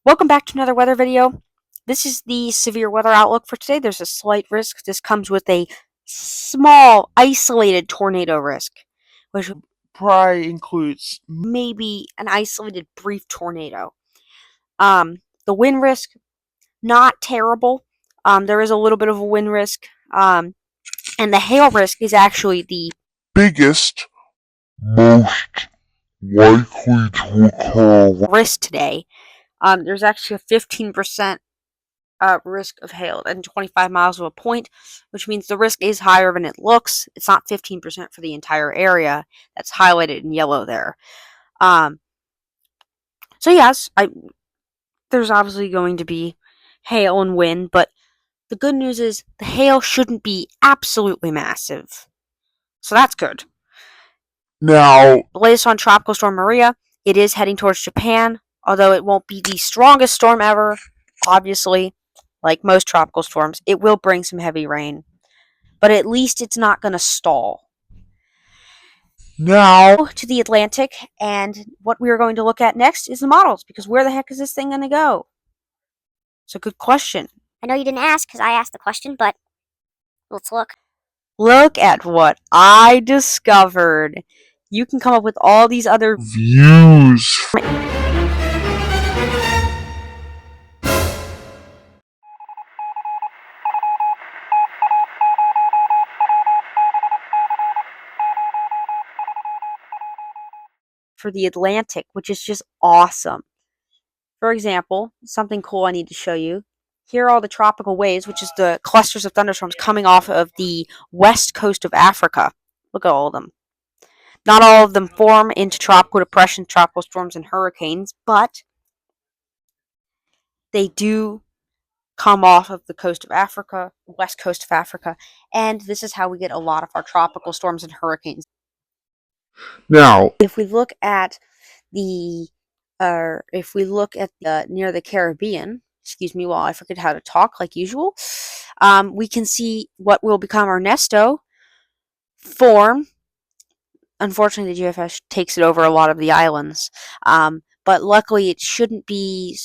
Welcome back to another weather video. This is the severe weather outlook for today. There's a slight risk. This comes with a small, isolated tornado risk, which probably includes maybe an isolated brief tornado. The wind risk, not terrible. There is a little bit of a wind risk. And the hail risk is actually the biggest, most likely to occur risk today. There's actually a 15% risk of hail and 25 miles of a point, which means the risk is higher than it looks. It's not 15% for the entire area that's highlighted in yellow there. So yes, there's obviously going to be hail and wind, but the good news is the hail shouldn't be absolutely massive. So that's good. Now, the latest on Tropical Storm Maria, it is heading towards Japan, although it won't be the strongest storm ever, obviously. Like most tropical storms, it will bring some heavy rain, but at least it's not going to stall. Now, To the Atlantic, and what we are going to look at next is the models, because where the heck is this thing going to go? It's a good question. I know you didn't ask because I asked the question, but let's look. Look at what I discovered. You can come up with all these other views. For the Atlantic, which is just awesome. For example, something cool I need to show you. Here are all the tropical waves, which is the clusters of thunderstorms coming off of the west coast of Africa. Look at all of them. Not all of them form into tropical depressions, tropical storms, and hurricanes, but they do come off of the coast of Africa, west coast of Africa, and this is how we get a lot of our tropical storms and hurricanes. Now, if we look at the near the Caribbean, excuse me while I forget how to talk like usual, we can see what will become Ernesto form. Unfortunately, the GFS takes it over a lot of the islands, but luckily it shouldn't be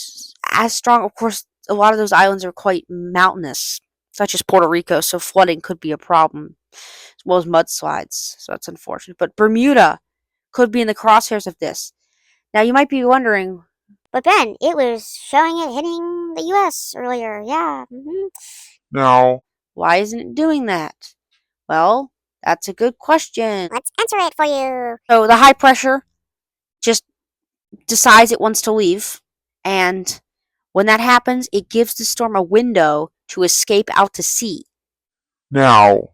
as strong. Of course, a lot of those islands are quite mountainous, such as Puerto Rico, so flooding could be a problem, as well as mudslides, so that's unfortunate. But Bermuda could be in the crosshairs of this. Now, you might be wondering, but Ben, it was showing it hitting the U.S. earlier. Yeah. Now, why isn't it doing that? Well, that's a good question. Let's answer it for you. So the high pressure just decides it wants to leave, and when that happens, it gives the storm a window to escape out to sea. Now,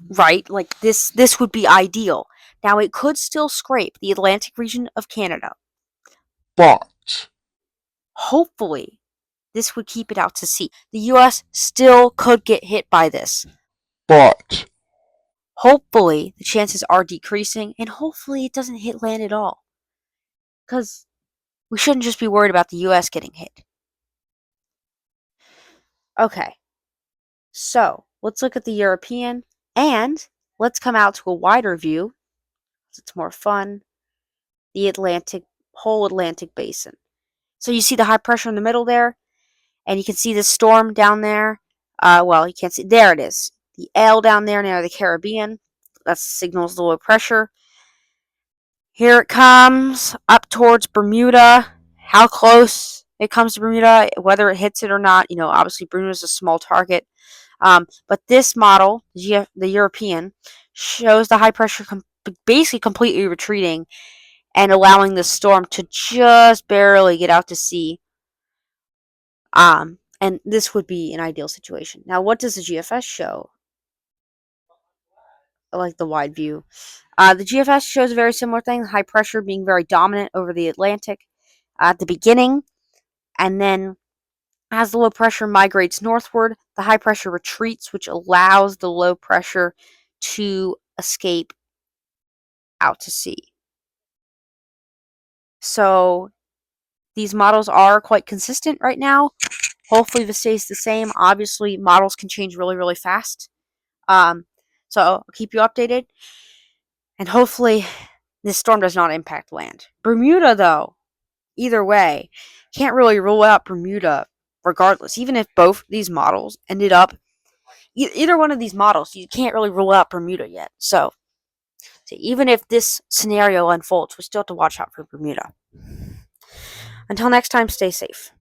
right? Like this would be ideal. Now, it could still scrape the Atlantic region of Canada, but hopefully this would keep it out to sea. The U.S. still could get hit by this, but hopefully the chances are decreasing, and hopefully it doesn't hit land at all, because we shouldn't just be worried about the U.S. getting hit. Okay, so let's look at the European, and let's come out to a wider view. It's more fun. The whole Atlantic basin. So you see the high pressure in the middle there, and you can see the storm down there. Well, you can't see. There it is. The L down there near the Caribbean. That signals the low pressure. Here it comes up towards Bermuda. How close it comes to Bermuda, whether it hits it or not, obviously Bermuda is a small target. But this model, the European, shows the high pressure basically completely retreating and allowing the storm to just barely get out to sea. And this would be an ideal situation. Now, what does the GFS show? I like the wide view. The GFS shows a very similar thing, high pressure being very dominant over the Atlantic at the beginning, and then as the low pressure migrates northward, the high pressure retreats, which allows the low pressure to escape out to sea. So these models are quite consistent right now. Hopefully this stays the same. Obviously, models can change really, really fast. So I'll keep you updated. And hopefully this storm does not impact land. Bermuda, though, either way, can't really rule out Bermuda regardless. Even if both these models ended up, either one of these models, you can't really rule out Bermuda yet. So even if this scenario unfolds, we still have to watch out for Bermuda. Until next time, stay safe.